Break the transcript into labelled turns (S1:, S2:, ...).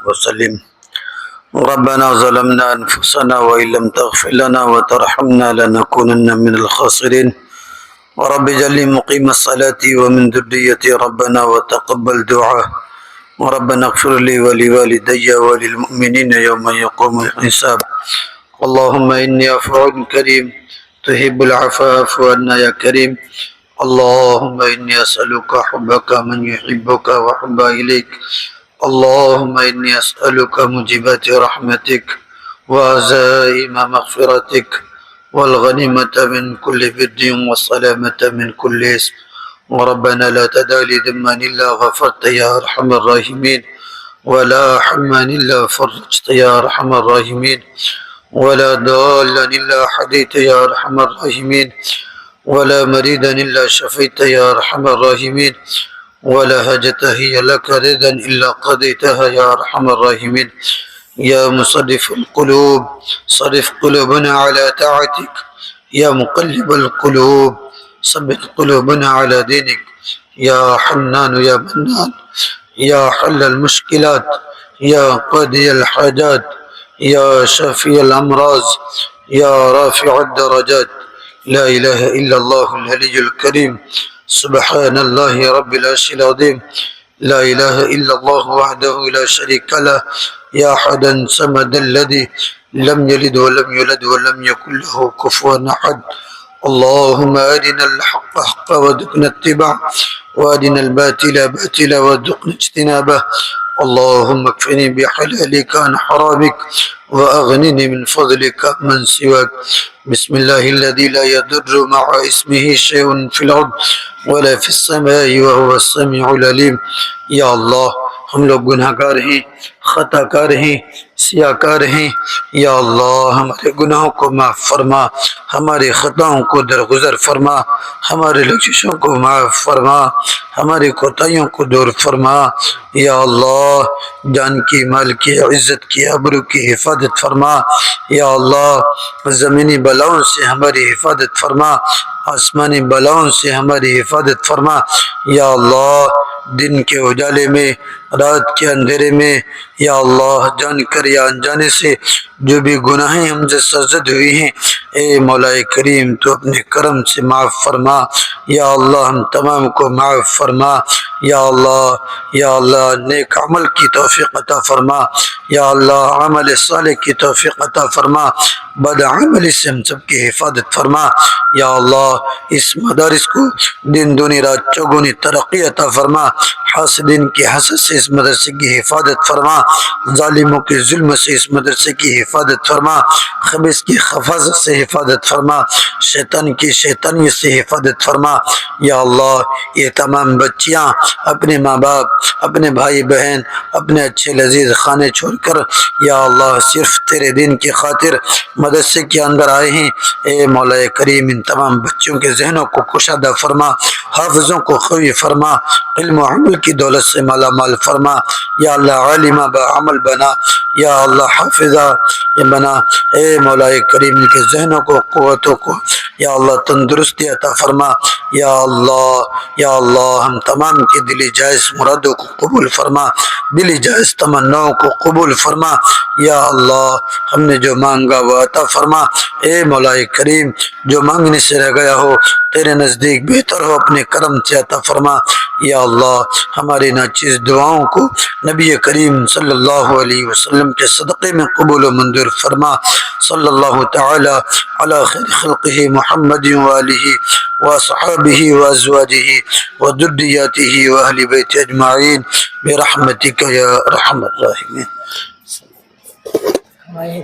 S1: وسلم ربنا ظلمنا أنفسنا وإن لم تغفر لنا وترحمنا لنكونن من الخاسرين رب اجعل مقيم الصلاة ومن ذريتي ربنا وتقبل دعاء ربنا اغفر لي ولوالدي وللمؤمنين يوم يقوم الحساب اللهم إني عفو كريم تحب العفو فاعف عنا يا كريم اللهم إني أسألك حبك من يحبك وحب إليك اللهم إني أسألك موجبات رحمتك وعزائم مغفرتك والغنيمة من كل بر والسلامة من كل اسم وربنا لا تدع لي ذنبا إلا غفرت يا أرحم الراحمين ولا حما إلا فرجت يا أرحم الراحمين ولا ضالا إلا هديت يا أرحم الراحمين ولا مريدا إلا شفيت يا أرحم الراحمين ولا حاجة هي لك رضا إلا قضيتها يا أرحم الراحمين يا مصرف القلوب صرف قلوبنا على طاعتك يا مقلب القلوب ثبت قلوبنا على دينك يا حنان يا منان يا حل المشكلات يا قاضي الحاجات يا شافي الأمراض يا رافع الدرجات لا إله إلا الله العلي الكريم سبحان الله رب العرش العظيم لا إله إلا الله وحده لا شريك له يا أحدا صمد الذي لم يلد ولم يولد ولم يكن له كفوا أحد اللهم أرنا الحق حقا وارزقنا اتباعه وأرنا الباطل باطلا وارزقنا اجتنابه اللهم اكفني بحلالك عن حرامك وأغنني من فضلك من سواك بسم الله الذي لا يضر مع اسمه شيء في الأرض ولا في السماء وهو السميع العليم یا اللہ ہم لوگ گناہ گار ہیں خطا کار ہیں سیاہ کار ہیں یا اللہ ہمارے گناہوں کو معاف فرما ہمارے خطاؤں کو درگزر فرما ہمارے لغزشوں کو معاف فرما ہماری کوتاہیوں کو دور فرما یا اللہ جان کی مال کی عزت کی آبرو کی حفاظت فرما یا اللہ زمینی بلاؤں سے ہماری حفاظت فرما آسمانی بلاؤں سے ہماری حفاظت فرما یا اللہ دن کے اجالے میں رات کے اندھیرے میں یا اللہ جان کر یا انجانے سے جو بھی گناہیں ہم سے سرزد ہوئی ہیں اے مولا کریم تو اپنے کرم سے معاف فرما یا اللہ ہم تمام کو معاف فرما یا اللہ نیک عمل کی توفیق عطا فرما یا اللہ عمل صالح کی توفیق عطا فرما بد عمل سے ہم سب کی حفاظت فرما یا اللہ اس مدارس کو دن دونی رات چوگونی ترقی عطا فرما حاسدین کی حسد سے اس مدرسے کی حفاظت فرما ظالموں کے ظلم سے اس مدرسے کی حفاظت فرما خبیث کی خفاظت سے حفاظت فرما شیطان کی شیطانیت سے حفاظت فرما یا اللہ یہ تمام بچیاں اپنے ماں باپ اپنے بھائی بہن اپنے اچھے لذیذ خانے چھوڑ کر یا اللہ صرف تیرے دین کی خاطر مدرسے کے اندر آئے ہیں اے مولا کریم ان تمام بچوں کے ذہنوں کو کشادہ فرما حافظوں کو قوی فرما علم و عمل کی دولت سے مالا مال فرما یا اللہ عالمہ بعمل بنا یا اللہ حافظہ بنا اے مولا کریم ان کے ذہنوں کو قوتوں کو یا اللہ تندرستی عطا فرما یا اللہ ہم تمام کے دلی جائز مرادوں کو قبول فرما دلی جائز تمناؤں کو قبول فرما یا اللہ ہم نے جو مانگا وہ عطا فرما اے مولا کریم جو مانگنے سے رہ گیا ہو تیرے نزدیک بہتر ہو اپنے کرم سے عطا فرما یا اللہ ہماری ناچیز دعاؤں کو نبی کریم صلی اللہ علیہ وسلم کے صدقے میں قبول و منظور فرما صلی اللہ تعالی علی خیر خلقہ محمد وآلہ وصحابہ وازواجہ وذریاتہ واہل بیت اجمعین برحمتک یا ارحم الراحمین.
S2: نہیں